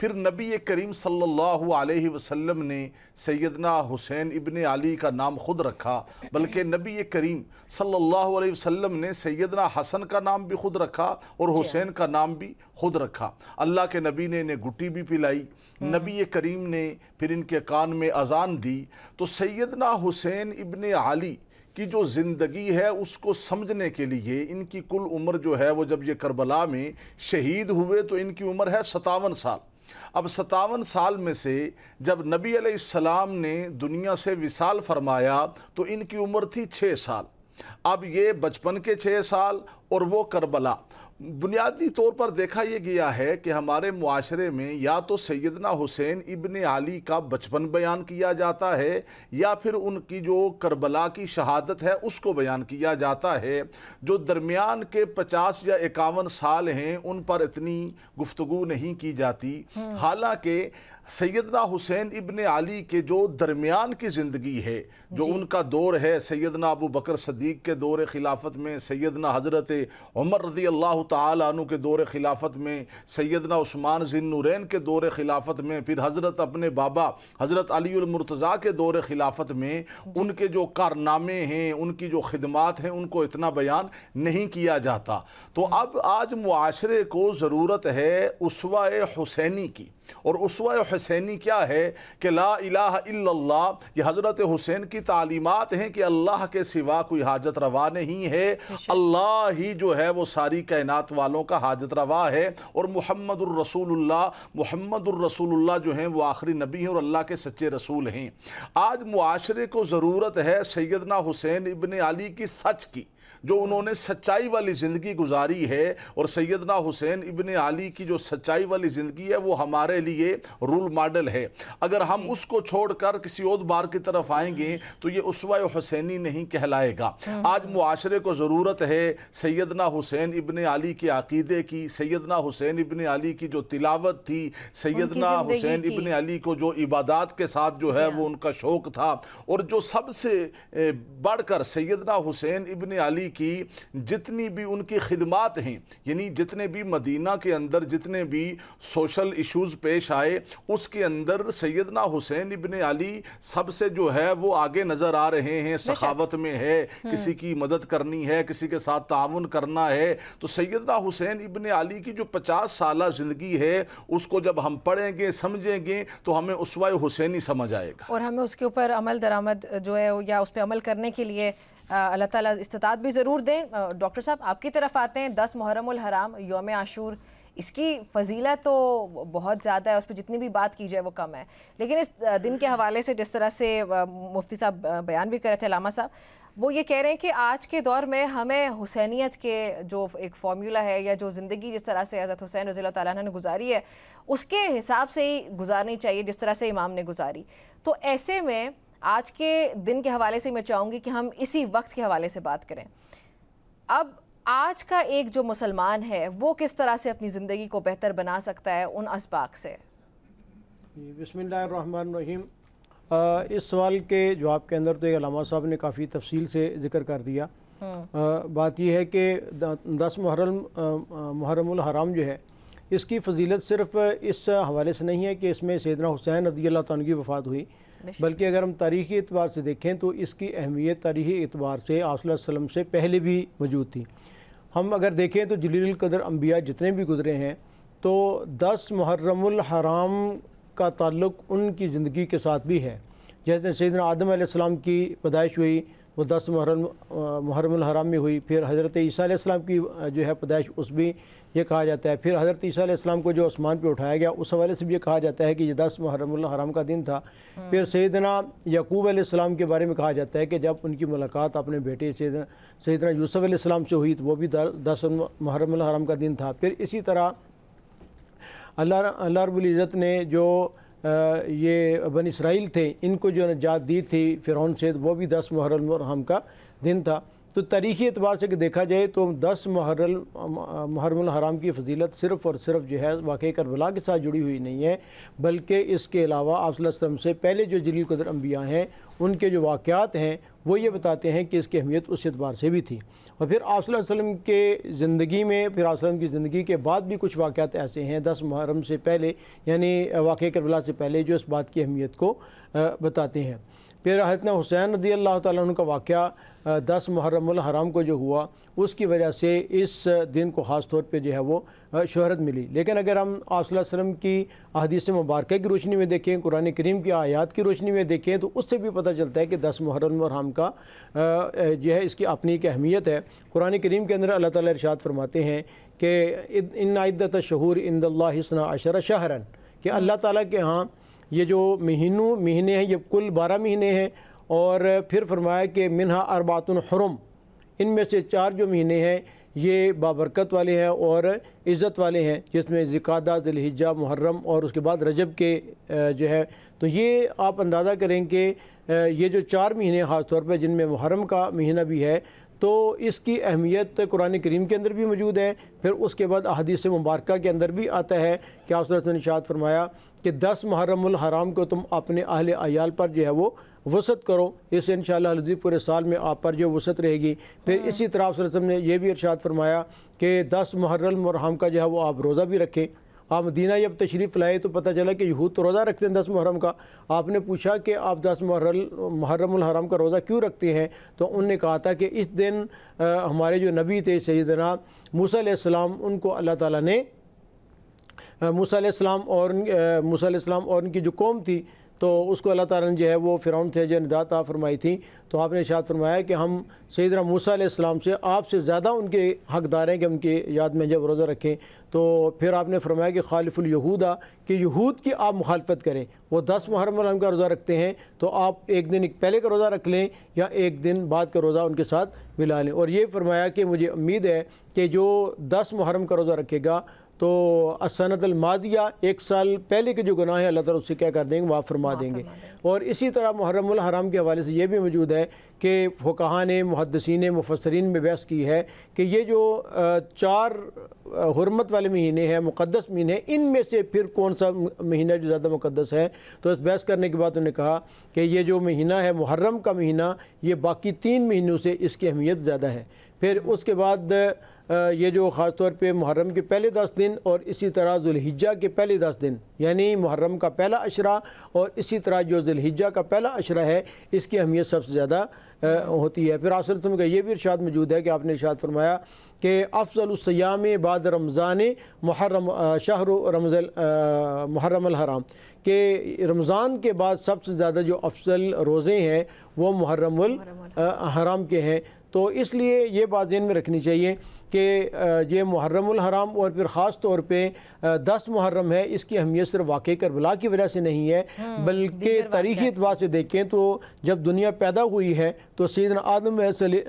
پھر نبی کریم صلی اللہ علیہ وسلم نے سیدنا حسین ابن علی کا نام خود رکھا، بلکہ نبی کریم صلی اللہ علیہ وسلم نے سیدنا حسن کا نام بھی خود رکھا اور حسین کا نام بھی خود رکھا۔ اللہ کے نبی نے انہیں گٹی بھی پلائی، نبی کریم نے پھر ان کے کان میں اذان دی۔ تو سیدنا حسین ابن علی کی جو زندگی ہے اس کو سمجھنے کے لیے ان کی کل عمر جو ہے وہ جب یہ کربلا میں شہید ہوئے تو ان کی عمر ہے 57 سال۔ اب 57 سال میں سے جب نبی علیہ السلام نے دنیا سے وصال فرمایا تو ان کی عمر تھی 6 سال۔ اب یہ بچپن کے 6 سال اور وہ کربلا۔ بنیادی طور پر دیکھا یہ گیا ہے کہ ہمارے معاشرے میں یا تو سیدنا حسین ابن علی کا بچپن بیان کیا جاتا ہے یا پھر ان کی جو کربلا کی شہادت ہے اس کو بیان کیا جاتا ہے۔ جو درمیان کے 50 یا 51 سال ہیں ان پر اتنی گفتگو نہیں کی جاتی، حالانکہ سیدنا حسین ابن علی کے جو درمیان کی زندگی ہے، جو ان کا دور ہے سیدنا ابو بکر صدیق کے دور خلافت میں، سیدنا حضرت عمر رضی اللہ تعالیٰ عنہ کے دور خلافت میں، سیدنا عثمان ذی النورین کے دور خلافت میں، پھر حضرت اپنے بابا حضرت علی المرتضیٰ کے دور خلافت میں، ان کے جو کارنامے ہیں، ان کی جو خدمات ہیں، ان کو اتنا بیان نہیں کیا جاتا۔ تو اب آج معاشرے کو ضرورت ہے اسوہ حسینی کی، اور اسوہ حسینی کیا ہے کہ لا الہ الا اللہ، یہ حضرت حسین کی تعلیمات ہیں کہ اللہ کے سوا کوئی حاجت روا نہیں ہے، اللہ ہی جو ہے وہ ساری کائنات والوں کا حاجت روا ہے، اور محمد الرسول اللہ جو ہیں وہ آخری نبی ہیں اور اللہ کے سچے رسول ہیں۔ آج معاشرے کو ضرورت ہے سیدنا حسین ابن علی کی سچ کی، جو انہوں نے سچائی والی زندگی گزاری ہے، اور سیدنا حسین ابن علی کی جو سچائی والی زندگی ہے وہ ہمارے لیے رول ماڈل ہے۔ اگر ہم اس کو چھوڑ کر کسی اور بار کی طرف آئیں گے تو یہ اسوہ حسینی نہیں کہلائے گا۔ آج معاشرے کو ضرورت ہے سیدنا حسین ابن علی کے عقیدے کی، سیدنا حسین ابن علی کی جو تلاوت تھی، سیدنا حسین ابن علی کو جو عبادات کے ساتھ جو ہے وہ ان کا شوق تھا، اور جو سب سے بڑھ کر سیدنا حسین ابن علی کی جتنی بھی ان کی خدمات ہیں، یعنی جتنے بھی مدینہ کے اندر جتنے بھی سوشل ایشوز پیش آئے اس کے اندر سیدنا حسین ابن علی سب سے جو ہے وہ آگے نظر آ رہے ہیں۔ سخاوت میں ہے، کسی کی مدد کرنی ہے، کسی کے ساتھ تعاون کرنا ہے۔ تو سیدنا حسین ابن علی کی جو 50 سالہ زندگی ہے اس کو جب ہم پڑھیں گے سمجھیں گے تو ہمیں اسوہ حسینی سمجھ آئے گا، اور ہمیں اس کے اوپر عمل درآمد جو ہے یا اس پہ عمل کرنے کے لیے اللہ تعالیٰ استطاعت بھی ضرور دیں۔ ڈاکٹر صاحب آپ کی طرف آتے ہیں، 10 محرم الحرام یوم عاشور، اس کی فضیلت تو بہت زیادہ ہے، اس پہ جتنی بھی بات کی جائے وہ کم ہے، لیکن اس دن کے حوالے سے جس طرح سے مفتی صاحب بیان بھی کر رہے تھے، علامہ صاحب، وہ یہ کہہ رہے ہیں کہ آج کے دور میں ہمیں حسینیت کے جو ایک فارمولا ہے یا جو زندگی جس طرح سے حضرت حسین رضی اللہ تعالیٰ عنہ نے گزاری ہے اس کے حساب سے ہی گزارنی چاہیے جس طرح سے امام نے گزاری۔ تو ایسے میں آج کے دن کے حوالے سے میں چاہوں گی کہ ہم اسی وقت کے حوالے سے بات کریں۔ اب آج کا ایک جو مسلمان ہے وہ کس طرح سے اپنی زندگی کو بہتر بنا سکتا ہے ان اسباق سے؟ بسم اللہ الرحمن الرحیم۔ اس سوال کے جواب کے اندر تو ایک علامہ صاحب نے کافی تفصیل سے ذکر کر دیا۔ بات یہ ہے کہ 10 محرم الحرام جو ہے اس کی فضیلت صرف اس حوالے سے نہیں ہے کہ اس میں سیدنا حسین رضی اللہ تعالیٰ کی وفات ہوئی، بلکہ اگر ہم تاریخی اعتبار سے دیکھیں تو اس کی اہمیت تاریخی اعتبار سے آپ صلی اللہ علیہ وسلم سے پہلے بھی موجود تھی۔ ہم اگر دیکھیں تو جلیل القدر انبیاء جتنے بھی گزرے ہیں تو 10 محرم الحرام کا تعلق ان کی زندگی کے ساتھ بھی ہے۔ جیسے سیدنا آدم علیہ السلام کی پیدائش ہوئی وہ 10 محرم الحرام میں ہوئی، پھر حضرت عیسیٰ علیہ السلام کی جو ہے پیدائش اس بھی یہ کہا جاتا ہے، پھر حضرت عیسیٰ علیہ السلام کو جو آسمان پہ اٹھایا گیا اس حوالے سے بھی یہ کہا جاتا ہے کہ یہ 10 محرم الحرام کا دن تھا۔ پھر سیدنا یعقوب علیہ السلام کے بارے میں کہا جاتا ہے کہ جب ان کی ملاقات اپنے بیٹے سیدنا یوسف علیہ السلام سے ہوئی تو وہ بھی 10 محرم الحرام کا دن تھا۔ پھر اسی طرح اللہ رب العزت نے جو یہ بنی اسرائیل تھے ان کو جو نجات دی تھی فرعون سے، وہ بھی 10 محرم الحرام کا دن تھا۔ تو تاریخی اعتبار سے دیکھا جائے تو 10 محرم الحرام کی فضیلت صرف اور صرف جو ہے واقعہ کربلا کے ساتھ جڑی ہوئی نہیں ہے، بلکہ اس کے علاوہ آپ صلی اللہ علیہ وسلم سے پہلے جو جلیل قدر انبیاء ہیں ان کے جو واقعات ہیں وہ یہ بتاتے ہیں کہ اس کی اہمیت اس اعتبار سے بھی تھی۔ اور پھر آپ صلی اللہ علیہ وسلم کے زندگی میں، پھر آپ صلی اللہ علیہ وسلم کی زندگی کے بعد بھی کچھ واقعات ایسے ہیں 10 محرم سے پہلے، یعنی واقعہ کربلا سے پہلے، جو اس بات کی اہمیت کو بتاتے ہیں۔ پھر حضرت حسین رضی اللہ تعالیٰ عنہ کا واقعہ 10 محرم الحرام کو جو ہوا، اس کی وجہ سے اس دن کو خاص طور پہ جو ہے وہ شہرت ملی۔ لیکن اگر ہم آپ صلی اللہ علیہ وسلم کی احادیث مبارکہ کی روشنی میں دیکھیں، قرآن کریم کی آیات کی روشنی میں دیکھیں، تو اس سے بھی پتہ چلتا ہے کہ 10 محرم الحرام کا جو ہے اس کی اپنی ایک اہمیت ہے۔ قرآن کریم کے اندر اللہ تعالیٰ ارشاد فرماتے ہیں کہ ان عدۃ الشہور عند اللہ 12 شہرا، کہ اللہ تعالیٰ کے ہاں یہ جو مہینے ہیں یہ کل 12 مہینے ہیں، اور پھر فرمایا کہ منہا اربعۃ حرم، ان میں سے 4 جو مہینے ہیں یہ بابرکت والے ہیں اور عزت والے ہیں، جس میں ذوالقعدہ، ذی الحجہ، محرم اور اس کے بعد رجب کے جو ہے۔ تو یہ آپ اندازہ کریں کہ یہ جو 4 مہینے خاص طور پہ جن میں محرم کا مہینہ بھی ہے، تو اس کی اہمیت قرآن کریم کے اندر بھی موجود ہے۔ پھر اس کے بعد احادیث مبارکہ کے اندر بھی آتا ہے کہ آپ صلی اللہ علیہ وسلم نے ارشاد فرمایا کہ 10 محرم الحرام کو تم اپنے اہل عیال پر جو ہے وہ وسعت کرو، اس سے انشاءاللہ العزیز پورے سال میں آپ پر جو وسعت رہے گی۔ پھر اسی طرح آپ صلی اللہ علیہ وسلم نے یہ بھی ارشاد فرمایا کہ 10 محرم الحرام کا جو ہے وہ آپ روزہ بھی رکھیں۔ آپ مدینہ جب تشریف لائے تو پتہ چلا کہ یہود تو روزہ رکھتے ہیں 10 محرم کا۔ آپ نے پوچھا کہ آپ 10 محرم الحرام کا روزہ کیوں رکھتے ہیں؟ تو انہوں نے کہا تھا کہ اس دن ہمارے جو نبی تھے سیدنا موسیٰ علیہ السلام، ان کو اللہ تعالیٰ نے موسیٰ علیہ السلام اور ان کی جو قوم تھی، تو اس کو اللہ تعالیٰ نے جو ہے وہ فرعون سے جو نجات عطا فرمائی تھی، تو آپ نے ارشاد فرمایا کہ ہم سیدنا موسیٰ علیہ السلام سے آپ سے زیادہ ان کے حقدار ہیں کہ ان کی یاد میں جب روزہ رکھیں۔ تو پھر آپ نے فرمایا کہ خالف الیہودا، کہ یہود کی آپ مخالفت کریں، وہ 10 محرم الحرام کا روزہ رکھتے ہیں تو آپ ایک دن پہلے کا روزہ رکھ لیں یا ایک دن بعد کا روزہ ان کے ساتھ ملا لیں۔ اور یہ فرمایا کہ مجھے امید ہے کہ جو 10 محرم کا روزہ رکھے گا تو السنۃ الماضیہ، 1 سال پہلے کے جو گناہ ہیں اللہ تعالیٰ اس سے کیا کر دیں گے، معاف فرما دیں گے۔ اور اسی طرح محرم الحرام کے حوالے سے یہ بھی موجود ہے کہ فقہاء نے، محدثین، مفسرین میں بحث کی ہے کہ یہ جو 4 حرمت والے مہینے ہیں، مقدس مہینے ہیں، ان میں سے پھر کون سا مہینہ جو زیادہ مقدس ہے؟ تو اس بحث کرنے کے بعد انہوں نے کہا کہ یہ جو مہینہ ہے محرم کا مہینہ، یہ باقی 3 مہینوں سے اس کی اہمیت زیادہ ہے۔ پھر اس کے بعد یہ جو خاص طور پہ محرم کے پہلے 10 دن اور اسی طرح ذو الحجہ کے پہلے 10 دن، یعنی محرم کا پہلا عشرہ اور اسی طرح جو ذو الحجہ کا پہلا عشرہ ہے، اس کی اہمیت سب سے زیادہ ہوتی ہے۔ پھر آپ صلی اللہ علیہ وسلم کا یہ بھی ارشاد موجود ہے کہ آپ نے ارشاد فرمایا کہ افضل الصیام بعد رمضان شہر محرم الحرام، کہ رمضان کے بعد سب سے زیادہ جو افضل روزے ہیں وہ محرم الحرام کے ہیں۔ تو اس لیے یہ بات ذہن میں رکھنی چاہیے کہ یہ محرم الحرام اور پھر خاص طور پہ 10 محرم ہے، اس کی اہمیت صرف واقع کربلا کی وجہ سے نہیں ہے، بلکہ تاریخی اعتبار سے دیکھیں تو جب دنیا پیدا ہوئی ہے تو سیدنا آدم علیہ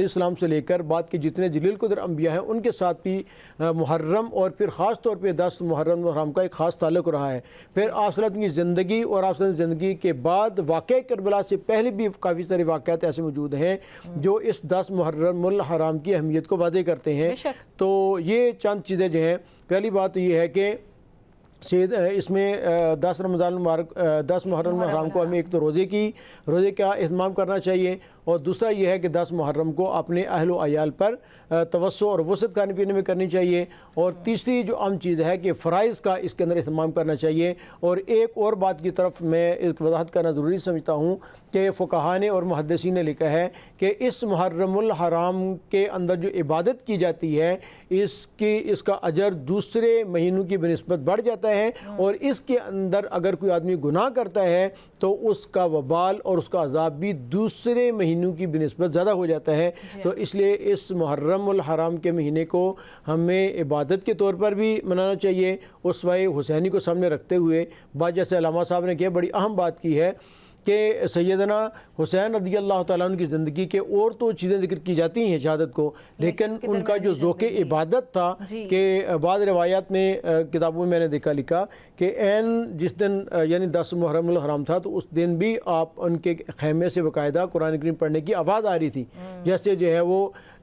السلام سے لے کر بعد کے جتنے جلیل القدر انبیاء ہیں ان کے ساتھ بھی محرم اور پھر خاص طور پہ 10 محرم الحرام کا ایک خاص تعلق رہا ہے۔ پھر آپ صلی اللہ علیہ وسلم کی زندگی اور آپ صلی اللہ علیہ وسلم کی زندگی کے بعد واقع کربلا سے پہلے بھی کافی سارے واقعات ایسے موجود ہیں جو اس 10 محرم الحرام کی اہمیت کو واضح کرتے ہیں۔ تو یہ چند چیزیں جو ہیں، پہلی بات تو یہ ہے کہ اس میں 10 محرم الحرام کو ہمیں ایک تو روزے کا اہتمام کرنا چاہیے، اور دوسرا یہ ہے کہ 10 محرم کو اپنے اہل و عیال پر توسع اور وسعت کھانے پینے میں کرنی چاہیے، اور تیسری جو اہم چیز ہے کہ فرائض کا اس کے اندر اہتمام کرنا چاہیے۔ اور ایک اور بات کی طرف میں ایک وضاحت کرنا ضروری سمجھتا ہوں کہ فقہاء نے اور محدثین نے لکھا ہے کہ اس محرم الحرام کے اندر جو عبادت کی جاتی ہے اس کا اجر دوسرے مہینوں کی بنسبت بڑھ جاتا ہے، اور اس کے اندر اگر کوئی آدمی گناہ کرتا ہے تو اس کا وبال اور اس کا عذاب بھی دوسرے مہینوں کی بنسبت زیادہ ہو جاتا ہے۔ تو اس لیے اس محرم الحرام کے مہینے کو ہمیں عبادت کے طور پر بھی منانا چاہیے، اسوہ حسینی کو سامنے رکھتے ہوئے۔ بات جیسے علامہ صاحب نے کیا بڑی اہم بات کی ہے کہ سیدنا حسین رضی اللہ تعالیٰ عنہ کی زندگی کے اور تو چیزیں ذکر کی جاتی ہیں شہادت کو، لیکن ان کا جو ذوق عبادت تھا کہ بعض روایات میں کتابوں میں نے دیکھا لکھا کہ جس دن یعنی 10 محرم الحرام تھا تو اس دن بھی آپ ان کے خیمے سے باقاعدہ قرآن کریم پڑھنے کی آواز آ رہی تھی، جیسے جو ہے وہ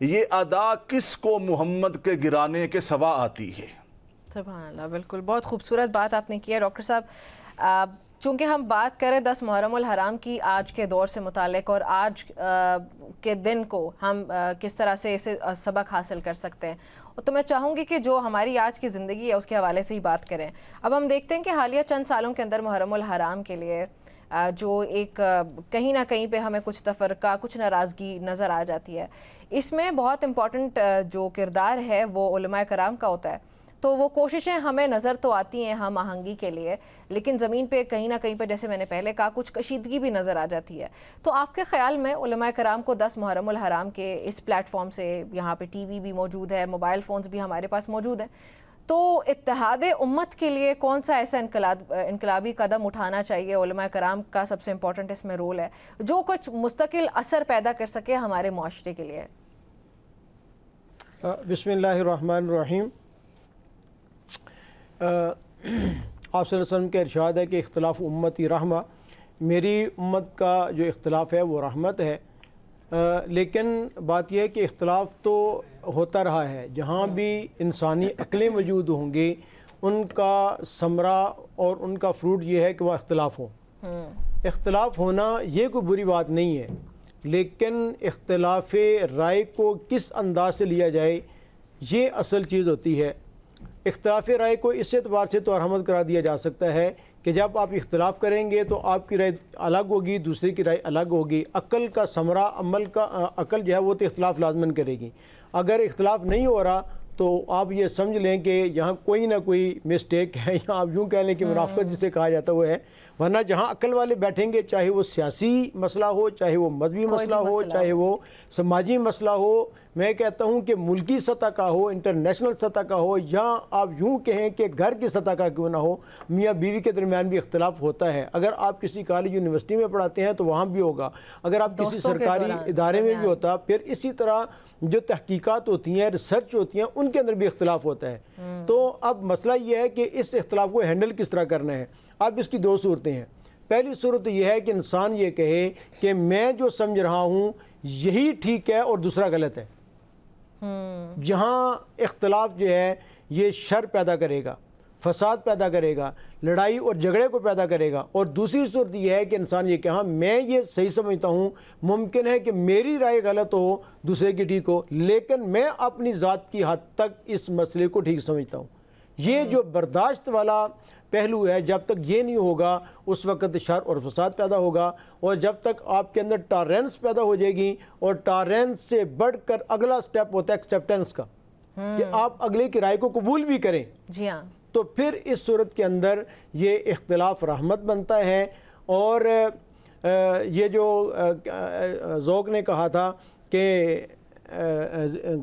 یہ ادا کس کو محمد کے گرانے کے سوا آتی ہے؟ سبحان اللہ، بالکل بہت خوبصورت بات آپ نے کی ہے ڈاکٹر صاحب۔ چونکہ ہم بات کریں 10 محرم الحرام کی آج کے دور سے متعلق اور آج کے دن کو ہم کس طرح سے اسے سبق حاصل کر سکتے ہیں، تو میں چاہوں گی کہ جو ہماری آج کی زندگی ہے اس کے حوالے سے ہی بات کریں۔ اب ہم دیکھتے ہیں کہ حالیہ چند سالوں کے اندر محرم الحرام کے لیے جو ایک کہیں نہ کہیں پہ ہمیں کچھ تفرقہ، کچھ ناراضگی نظر آ جاتی ہے۔ اس میں بہت امپورٹنٹ جو کردار ہے وہ علماء کرام کا ہوتا ہے، تو وہ کوششیں ہمیں نظر تو آتی ہیں ہم آہنگی کے لیے، لیکن زمین پہ کہیں نہ کہیں پہ جیسے میں نے پہلے کہا کچھ کشیدگی بھی نظر آ جاتی ہے۔ تو آپ کے خیال میں علماء کرام کو 10 محرم الحرام کے اس پلیٹ فارم سے، یہاں پہ ٹی وی بھی موجود ہے، موبائل فونز بھی ہمارے پاس موجود ہیں، تو اتحاد امت کے لیے کون سا ایسا انقلابی قدم اٹھانا چاہیے؟ علماء کرام کا سب سے امپورٹنٹ اس میں رول ہے جو کچھ مستقل اثر پیدا کر سکے ہمارے معاشرے کے لیے۔ بسم اللہ الرحمن الرحیم۔ آپ صلی اللہ علیہ وسلم کا ارشاد ہے کہ اختلاف امتی رحمہ، میری امت کا جو اختلاف ہے وہ رحمت ہے۔ لیکن بات یہ ہے کہ اختلاف تو ہوتا رہا ہے، جہاں بھی انسانی عقلیں موجود ہوں گی ان کا ثمرہ اور ان کا فروٹ یہ ہے کہ وہ اختلاف ہو۔ اختلاف ہونا یہ کوئی بری بات نہیں ہے، لیکن اختلاف رائے کو کس انداز سے لیا جائے یہ اصل چیز ہوتی ہے۔ اختلاف رائے کو اس اعتبار سے تو رحمت قرار دیا جا سکتا ہے کہ جب آپ اختلاف کریں گے تو آپ کی رائے الگ ہوگی، دوسرے کی رائے الگ ہوگی، عقل کا ثمرہ، عقل جو ہے وہ تو اختلاف لازماً کرے گی۔ اگر اختلاف نہیں ہو رہا تو آپ یہ سمجھ لیں کہ یہاں کوئی نہ کوئی مسٹیک ہے، یا آپ یوں کہہ لیں کہ منافقت جسے کہا جاتا وہ ہے۔ ورنہ جہاں عقل والے بیٹھیں گے، چاہے وہ سیاسی مسئلہ ہو، چاہے وہ مذہبی مسئلہ ہو، چاہے وہ سماجی مسئلہ ہو، میں کہتا ہوں کہ ملکی سطح کا ہو، انٹرنیشنل سطح کا ہو، یا آپ یوں کہیں کہ گھر کی سطح کا کیوں نہ ہو، میاں بیوی کے درمیان بھی اختلاف ہوتا ہے۔ اگر آپ کسی کالج یونیورسٹی میں پڑھاتے ہیں تو وہاں بھی ہوگا، اگر آپ کسی سرکاری ادارے میں بھی ہوتا، پھر اسی طرح جو تحقیقات ہوتی ہیں، ریسرچ ہوتی ہیں، ان کے اندر بھی اختلاف ہوتا ہے۔ تو اب مسئلہ یہ ہے کہ اس اختلاف کو ہینڈل کس طرح کرنا ہے۔ اب اس کی دو صورتیں ہیں۔ پہلی صورت یہ ہے کہ انسان یہ کہے کہ میں جو سمجھ رہا ہوں یہی ٹھیک ہے اور دوسرا غلط ہے۔ جہاں اختلاف جو ہے یہ شر پیدا کرے گا، فساد پیدا کرے گا، لڑائی اور جھگڑے کو پیدا کرے گا۔ اور دوسری صورت یہ ہے کہ انسان یہ کہا میں یہ صحیح سمجھتا ہوں، ممکن ہے کہ میری رائے غلط ہو، دوسرے کی ٹھیک ہو، لیکن میں اپنی ذات کی حد تک اس مسئلے کو ٹھیک سمجھتا ہوں۔ یہ جو برداشت والا پہلو ہے، جب تک یہ نہیں ہوگا اس وقت شر اور فساد پیدا ہوگا۔ اور جب تک آپ کے اندر ٹالرنس پیدا ہو جائے گی، اور ٹالرنس سے بڑھ کر اگلا سٹیپ ہوتا ہے ایکسیپٹنس کا، کہ آپ اگلے کی رائے کو قبول بھی کریں، جی ہاں، تو پھر اس صورت کے اندر یہ اختلاف رحمت بنتا ہے۔ اور یہ جو ذوق نے کہا تھا کہ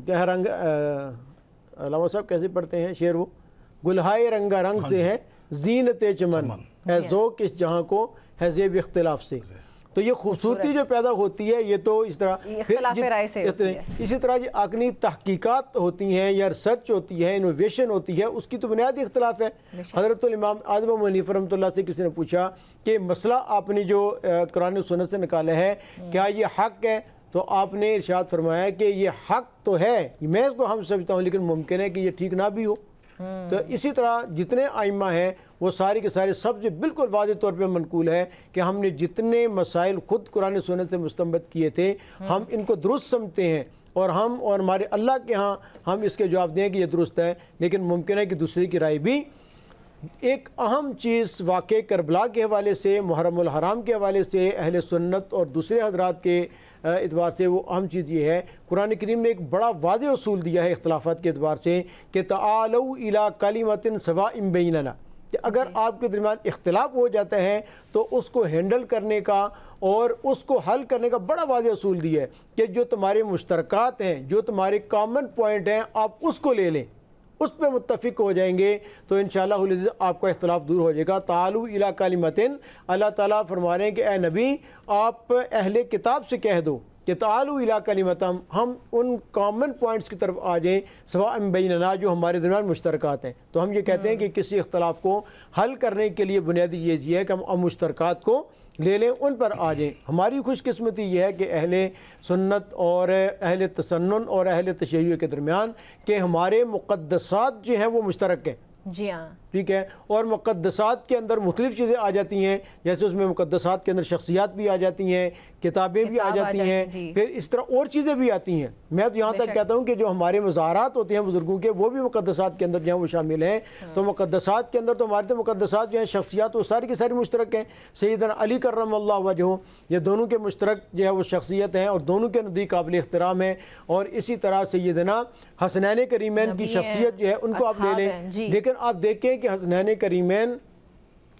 کیا رنگ، علامہ صاحب کیسے پڑھتے ہیں شعر وہ، گلہائے رنگا رنگ سے ہے زینت چمن، ہے ذوق اس جہاں کو ہے زیب اختلاف سے۔ تو یہ خوبصورتی جو پیدا ہوتی ہے یہ تو اس طرح اختلاف رائے سے ہوتی ہے۔ اسی طرح جو عقلی تحقیقات ہوتی ہیں یا ریسرچ ہوتی ہے، انوویشن ہوتی ہے، اس کی تو بنیادی اختلاف ہے۔ حضرت الامام اعظم ابو حنیفہ رحمۃ اللہ سے کسی نے پوچھا کہ مسئلہ آپ نے جو قرآن و سنت سے نکالا ہے کیا یہ حق ہے؟ تو آپ نے ارشاد فرمایا کہ یہ حق تو ہے، میں اس کو ہم سمجھتا ہوں، لیکن ممکن ہے کہ یہ ٹھیک نہ بھی ہو۔ تو اسی طرح جتنے ائمہ ہیں وہ سارے کے سارے سب سے بالکل واضح طور پہ منقول ہے کہ ہم نے جتنے مسائل خود قرآن سنت سے مستنبط کیے تھے ہم ان کو درست سمجھتے ہیں، اور ہم اور ہمارے اللہ کے ہاں ہم اس کے جواب دیں کہ یہ درست ہے، لیکن ممکن ہے کہ دوسرے کی رائے بھی۔ ایک اہم چیز واقع کربلا کے حوالے سے، محرم الحرام کے حوالے سے، اہل سنت اور دوسرے حضرات کے اعتبار سے وہ اہم چیز یہ ہے، قرآن کریم نے ایک بڑا واضح اصول دیا ہے اختلافات کے اعتبار سے کہ تعالوا الی کلمۃ سواء بیننا، کہ اگر آپ کے درمیان اختلاف ہو جاتا ہے تو اس کو ہینڈل کرنے کا اور اس کو حل کرنے کا بڑا واضح اصول دیا ہے کہ جو تمہارے مشترکات ہیں، جو تمہارے کامن پوائنٹ ہیں، آپ اس کو لے لیں، اس پہ متفق ہو جائیں گے تو انشاءاللہ العزیز آپ کا اختلاف دور ہو جائے گا۔ تعالوا الی کلمۃ، اللہ تعالیٰ فرما رہے ہیں کہ اے نبی آپ اہل کتاب سے کہہ دو کہ تعالوا الی کلمۃ، ہم ان کامن پوائنٹس کی طرف آ جائیں، سواء بیننا، جو ہمارے درمیان مشترکات ہیں۔ تو ہم یہ کہتے ہیں کہ کسی اختلاف کو حل کرنے کے لیے بنیادی یہ ہے کہ ہم مشترکات کو لے لیں، ان پر آ جائیں۔ ہماری خوش قسمتی یہ ہے کہ اہل سنت اور اہل تسنن اور اہل تشیع کے درمیان کہ ہمارے مقدسات جو ہیں وہ مشترک ہیں، جی ہاں، ٹھیک ہے، اور مقدسات کے اندر مختلف چیزیں آ جاتی ہیں، جیسے اس میں مقدسات کے اندر شخصیات بھی آ جاتی ہیں، کتابیں بھی آ جاتی ہیں، جی۔ پھر اس طرح اور چیزیں بھی آتی ہیں۔ میں تو یہاں تک کہتا ہوں کہ جو ہمارے مزارات ہوتے ہیں بزرگوں کے، وہ بھی مقدسات کے اندر جو ہیں وہ شامل ہیں۔ تو مقدسات کے اندر تو ہمارے تو مقدسات جو ہیں شخصیات وہ ساری کی ساری مشترک ہیں۔ سیدنا علی کرم اللہ وجہہ، یہ دونوں کے مشترک جو ہے وہ شخصیت ہیں اور دونوں کے نزدیک قابل احترام ہیں۔ اور اسی طرح سیدنا حسنین کریمین کی شخصیت جو ہے ان کو آپ لے لیں، لیکن آپ دیکھیں کہ حسنین کریمین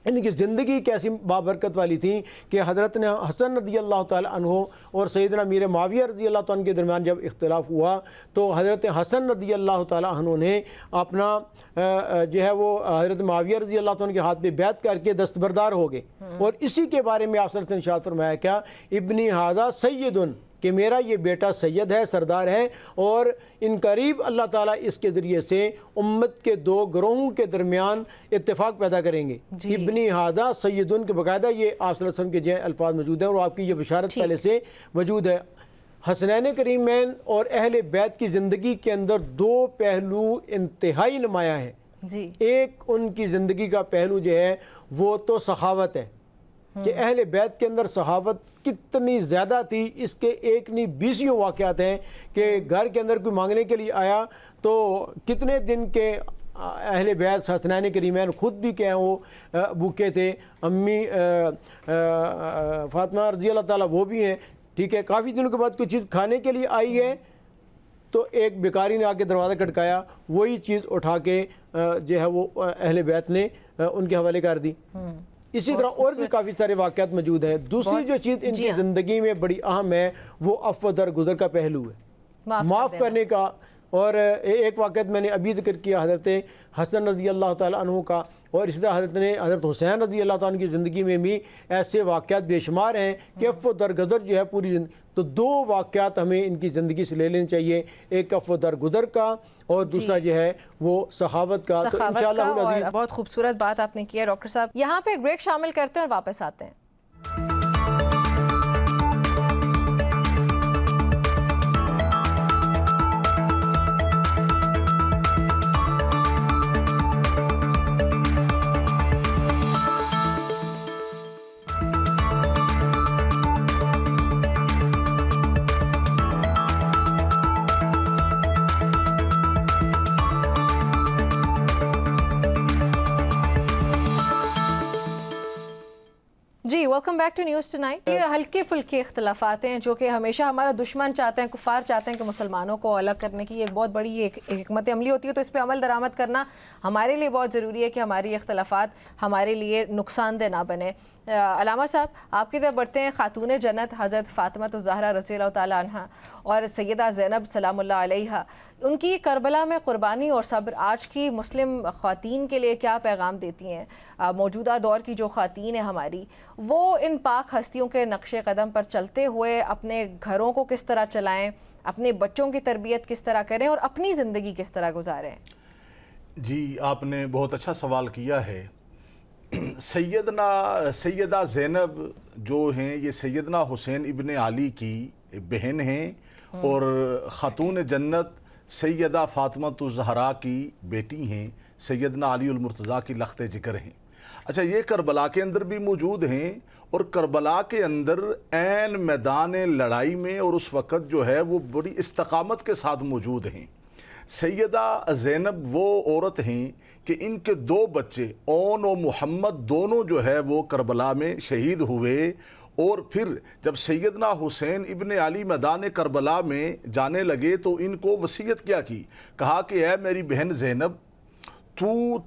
ان کی زندگی کیسی بابرکت والی تھی کہ حضرت حسن رضی اللہ تعالی عنہ اور سیدنا امیر معاویہ رضی اللہ تعالی عنہ کے درمیان جب اختلاف ہوا تو حضرت حسن رضی اللہ تعالی عنہ نے اپنا جو ہے وہ حضرت معاویہ رضی اللہ تعالی عنہ کے ہاتھ پہ بیعت کر کے دستبردار ہو گئے، اور اسی کے بارے میں آپ صلی اللہ علیہ وسلم نے ارشاد فرمایا کیا، ابنی ھذا سید، کہ میرا یہ بیٹا سید ہے، سردار ہے، اور ان قریب اللہ تعالیٰ اس کے ذریعے سے امت کے دو گروہوں کے درمیان اتفاق پیدا کریں گے۔ ابنی ھذا سیدن کے باقاعدہ یہ آپ صلی اللہ علیہ وسلم کے جو الفاظ موجود ہیں اور آپ کی یہ بشارت پہلے سے موجود ہے۔ حسنین کریمین اور اہل بیت کی زندگی کے اندر دو پہلو انتہائی نمایاں ہیں۔ جی، ایک ان کی زندگی کا پہلو جو ہے وہ تو سخاوت ہے کہ اہل بیت کے اندر سخاوت کتنی زیادہ تھی، اس کے ایک نہیں 20 واقعات ہیں کہ گھر کے اندر کوئی مانگنے کے لیے آیا تو کتنے دن کے اہل بیت حسنین کریمین خود بھی کہ وہ بھوکے تھے، امی فاطمہ رضی اللہ تعالیٰ وہ بھی ہیں، ٹھیک ہے، کافی دنوں کے بعد کوئی چیز کھانے کے لیے آئی ہے تو ایک بیکاری نے آ کے دروازہ کھٹکایا، وہی چیز اٹھا کے جو ہے وہ اہل بیت نے ان کے حوالے کر دی۔ اسی طرح اور بھی کافی سارے واقعات موجود ہیں۔ دوسری جو چیز ان کی زندگی میں بڑی اہم ہے وہ عفو درگزر کا پہلو ہے، معاف کرنے کا۔ اور ایک واقعات میں نے ابھی ذکر کیا حضرت حسن رضی اللہ تعالیٰ عنہ کا، اور اسی طرح حضرت حسین رضی اللہ تعالیٰ عنہ کی زندگی میں بھی ایسے واقعات بے شمار ہیں کہ عفو درگزر جو ہے پوری زندگی۔ تو دو واقعات ہمیں ان کی زندگی سے لے لینے چاہیے، ایک عفو درگزر کا اور دوسرا جو ہے وہ سخاوت کا۔ تو انشاءاللہ اور بہت خوبصورت بات آپ نے کی ہے ڈاکٹر صاحب۔ یہاں پہ ایک بریک شامل کرتے ہیں اور واپس آتے ہیں۔ جی welcome back to news tonight. یہ ہلکے پھلکے اختلافات ہیں جو کہ ہمیشہ ہمارا دشمن چاہتے ہیں، کفار چاہتے ہیں کہ مسلمانوں کو الگ کرنے کی ایک بہت بڑی ایک حکمت عملی ہوتی ہے، تو اس پہ عمل درآمد کرنا ہمارے لیے بہت ضروری ہے کہ ہماری اختلافات ہمارے لیے نقصان دہ نہ بنے۔ علامہ صاحب آپ کی طرف بڑھتے ہیں۔ خاتون جنت حضرت فاطمہ الزہرا رضی اللہ تعالیٰ عنہ اور سیدہ زینب سلام اللہ علیہا، ان کی کربلا میں قربانی اور صبر آج کی مسلم خواتین کے لیے کیا پیغام دیتی ہیں؟ موجودہ دور کی جو خواتین ہیں ہماری، وہ ان پاک ہستیوں کے نقش قدم پر چلتے ہوئے اپنے گھروں کو کس طرح چلائیں، اپنے بچوں کی تربیت کس طرح کریں اور اپنی زندگی کس طرح گزاریں؟ جی آپ نے بہت اچھا سوال کیا ہے۔ سیدہ زینب جو ہیں یہ سیدنا حسین ابن علی کی بہن ہیں اور خاتون جنت سیدہ فاطمہ الزہرا کی بیٹی ہیں، سیدنا علی المرتضیٰ کی لخت جگر ہیں۔ اچھا یہ کربلا کے اندر بھی موجود ہیں، اور کربلا کے اندر عین میدان لڑائی میں اور اس وقت جو ہے وہ بڑی استقامت کے ساتھ موجود ہیں۔ سیدہ زینب وہ عورت ہیں کہ ان کے دو بچے اون و محمد دونوں جو ہے وہ کربلا میں شہید ہوئے، اور پھر جب سیدنا حسین ابن علی میدان کربلا میں جانے لگے تو ان کو وصیت کیا کی، کہا کہ اے میری بہن زینب،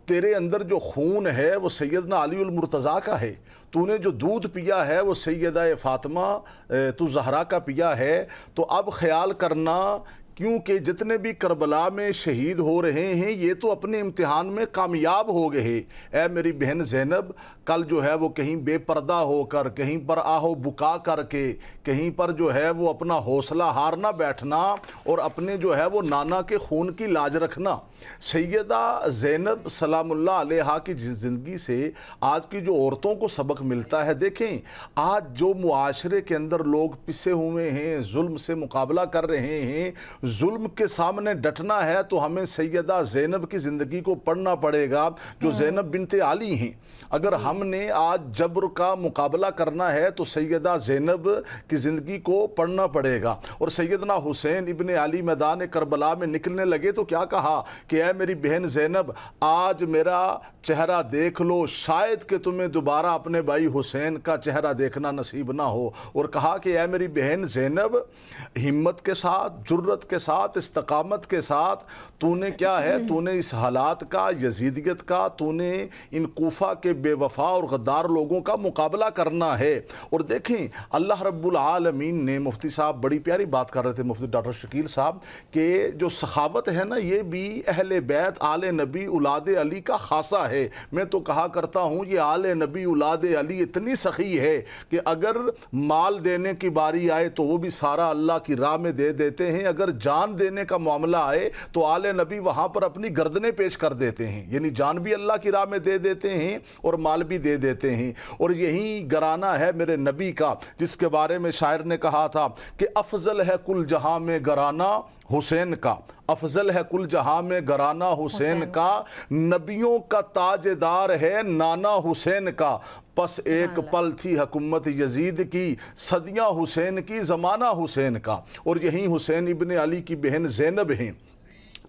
تیرے اندر جو خون ہے وہ سیدنا علی المرتضیٰ کا ہے، تو نے جو دودھ پیا ہے وہ سیدہ فاطمہ تو زہرا کا پیا ہے، تو اب خیال کرنا کیونکہ جتنے بھی کربلا میں شہید ہو رہے ہیں یہ تو اپنے امتحان میں کامیاب ہو گئے. اے میری بہن زینب، کل جو ہے وہ کہیں بے پردہ ہو کر، کہیں پر آہو بکا کر کے، کہیں پر جو ہے وہ اپنا حوصلہ ہارنا بیٹھنا اور اپنے جو ہے وہ نانا کے خون کی لاج رکھنا. سیدہ زینب سلام اللہ علیہا کی زندگی سے آج کی جو عورتوں کو سبق ملتا ہے. دیکھیں آج جو معاشرے کے اندر لوگ پسے ہوئے ہیں، ظلم سے مقابلہ کر رہے ہیں، ظلم کے سامنے ڈٹنا ہے تو ہمیں سیدہ زینب کی زندگی کو پڑھنا پڑے گا جو زینب بنت علی ہیں. اگر ہم نے آج جبر کا مقابلہ کرنا ہے تو سیدہ زینب کی زندگی کو پڑھنا پڑے گا. اور سیدنا حسین ابن علی میدان کربلا میں نکلنے لگے تو کیا کہا کہ اے میری بہن زینب، آج میرا چہرہ دیکھ لو، شاید کہ تمہیں دوبارہ اپنے بھائی حسین کا چہرہ دیکھنا نصیب نہ ہو. اور کہا کہ اے میری بہن زینب، ہمت کے ساتھ، جرت کے ساتھ، استقامت کے ساتھ تو نے کیا ہے، تو نے اس حالات کا، یزیدیت کا، تو نے ان کوفہ کے بے وفا اور غدار لوگوں کا مقابلہ کرنا ہے. اور دیکھیں اللہ رب العالمین نے، مفتی صاحب بڑی پیاری بات کر رہے تھے مفتی ڈاکٹر شکیل صاحب، کہ جو سخاوت ہے نا یہ بھی اہل بیت آل نبی اولاد علی کا خاصہ ہے. میں تو کہا کرتا ہوں یہ آل نبی اولاد علی اتنی سخی ہے کہ اگر مال دینے کی باری آئے تو وہ بھی سارا اللہ کی راہ میں دے دیتے ہیں. اگر جان دینے کا معاملہ آئے تو آل نبی وہاں پر اپنی گردنیں پیش کر دیتے ہیں، یعنی جان بھی اللہ کی راہ میں دے دیتے ہیں اور مال بھی دے دیتے ہیں. اور یہی گرانہ ہے میرے نبی کا جس کے بارے میں شاعر نے کہا تھا کہ افضل ہے کل جہاں میں گرانہ حسین کا، افضل ہے کل جہاں میں گرانہ حسین کا، نبیوں کا تاجدار ہے نانا حسین کا. پس ایک پل تھی حکومت یزید کی، صدیاں حسین کی، زمانہ حسین کا. اور یہی حسین ابن علی کی بہن زینب ہیں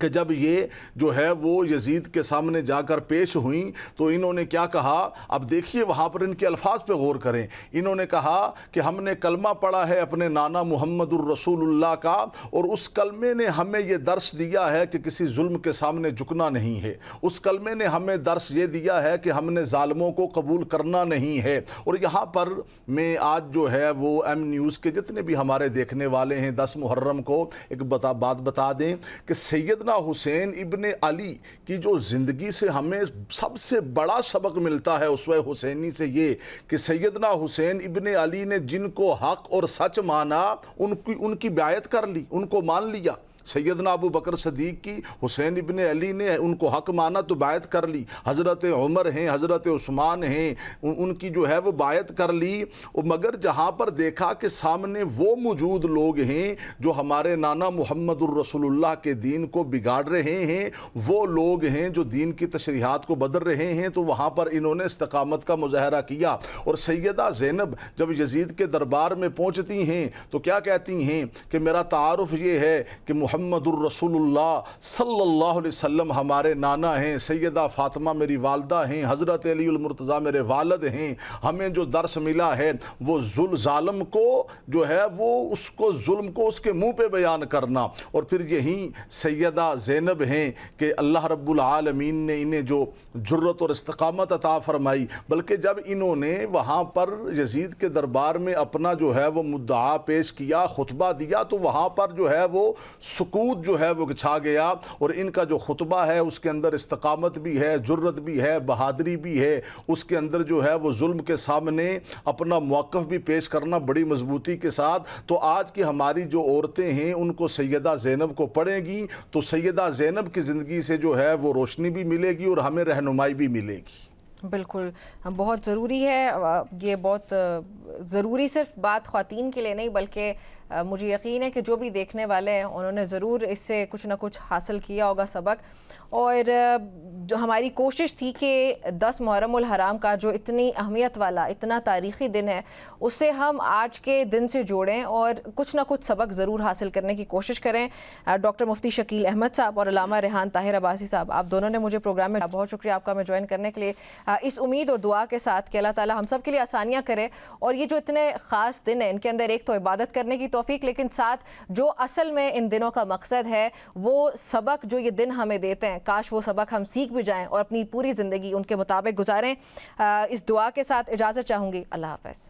کہ جب یہ جو ہے وہ یزید کے سامنے جا کر پیش ہوئیں تو انہوں نے کیا کہا. اب دیکھیے وہاں پر ان کے الفاظ پہ غور کریں. انہوں نے کہا کہ ہم نے کلمہ پڑھا ہے اپنے نانا محمد الرسول اللہ کا، اور اس کلمے نے ہمیں یہ درس دیا ہے کہ کسی ظلم کے سامنے جھکنا نہیں ہے. اس کلمے نے ہمیں درس یہ دیا ہے کہ ہم نے ظالموں کو قبول کرنا نہیں ہے. اور یہاں پر میں آج جو ہے وہ ایم نیوز کے جتنے بھی ہمارے دیکھنے والے ہیں 10 محرم کو ایک بات بتا دیں کہ سیدنا حسین ابن علی کی جو زندگی سے ہمیں سب سے بڑا سبق ملتا ہے اسوہ حسینی سے یہ کہ سیدنا حسین ابن علی نے جن کو حق اور سچ مانا ان کی بیعت کر لی، ان کو مان لیا. سیدنا ابو بکر صدیق کی حسین ابن علی نے ان کو حق مانا تو بیعت کر لی. حضرت عمر ہیں، حضرت عثمان ہیں، ان کی جو ہے وہ بیعت کر لی. مگر جہاں پر دیکھا کہ سامنے وہ موجود لوگ ہیں جو ہمارے نانا محمد الرسول اللہ کے دین کو بگاڑ رہے ہیں، وہ لوگ ہیں جو دین کی تشریحات کو بدل رہے ہیں، تو وہاں پر انہوں نے استقامت کا مظاہرہ کیا. اور سیدہ زینب جب یزید کے دربار میں پہنچتی ہیں تو کیا کہتی ہیں کہ میرا تعارف یہ ہے کہ محمد الرسول اللہ صلی اللہ علیہ وسلم ہمارے نانا ہیں، سیدہ فاطمہ میری والدہ ہیں، حضرت علی المرتضیٰ میرے والد ہیں. ہمیں جو درس ملا ہے وہ ظالم کو جو ہے وہ اس کو ظلم کو اس کے منہ پہ بیان کرنا. اور پھر یہی سیدہ زینب ہیں کہ اللہ رب العالمین نے انہیں جو جرت اور استقامت عطا فرمائی، بلکہ جب انہوں نے وہاں پر یزید کے دربار میں اپنا جو ہے وہ مدعا پیش کیا، خطبہ دیا، تو وہاں پر جو ہے وہ سکوت جو ہے وہ چھا گیا. اور ان کا جو خطبہ ہے اس کے اندر استقامت بھی ہے، جرت بھی ہے، بہادری بھی ہے. اس کے اندر جو ہے وہ ظلم کے سامنے اپنا موقف بھی پیش کرنا بڑی مضبوطی کے ساتھ. تو آج کی ہماری جو عورتیں ہیں ان کو سیدہ زینب کو پڑھیں گی تو سیدہ زینب کی زندگی سے جو ہے وہ روشنی بھی ملے گی اور ہمیں رہنمائی بھی ملے گی. بالکل بہت ضروری ہے یہ، بہت ضروری صرف بات خواتین کے لیے نہیں بلکہ مجھے یقین ہے کہ جو بھی دیکھنے والے ہیں انہوں نے ضرور اس سے کچھ نہ کچھ حاصل کیا ہوگا سبق. اور جو ہماری کوشش تھی کہ 10 محرم الحرام کا جو اتنی اہمیت والا اتنا تاریخی دن ہے اسے ہم آج کے دن سے جوڑیں اور کچھ نہ کچھ سبق ضرور حاصل کرنے کی کوشش کریں. ڈاکٹر مفتی شکیل احمد صاحب اور علامہ ریحان طاہر عباسی صاحب، آپ دونوں نے مجھے پروگرام میں بہت شکریہ آپ کا میں جوائن کرنے کے لیے، اس امید اور دعا کے ساتھ کہ اللہ تعالی ہم سب کے لیے آسانیاں کرے. اور یہ جو اتنے خاص دن ہیں ان کے اندر ایک تو عبادت کرنے کی توفیق، لیکن ساتھ جو اصل میں ان دنوں کا مقصد ہے وہ سبق جو یہ دن ہمیں دیتے ہیں، کاش وہ سبق ہم سیکھ بھی جائیں اور اپنی پوری زندگی ان کے مطابق گزاریں. اس دعا کے ساتھ اجازت چاہوں گی. اللہ حافظ.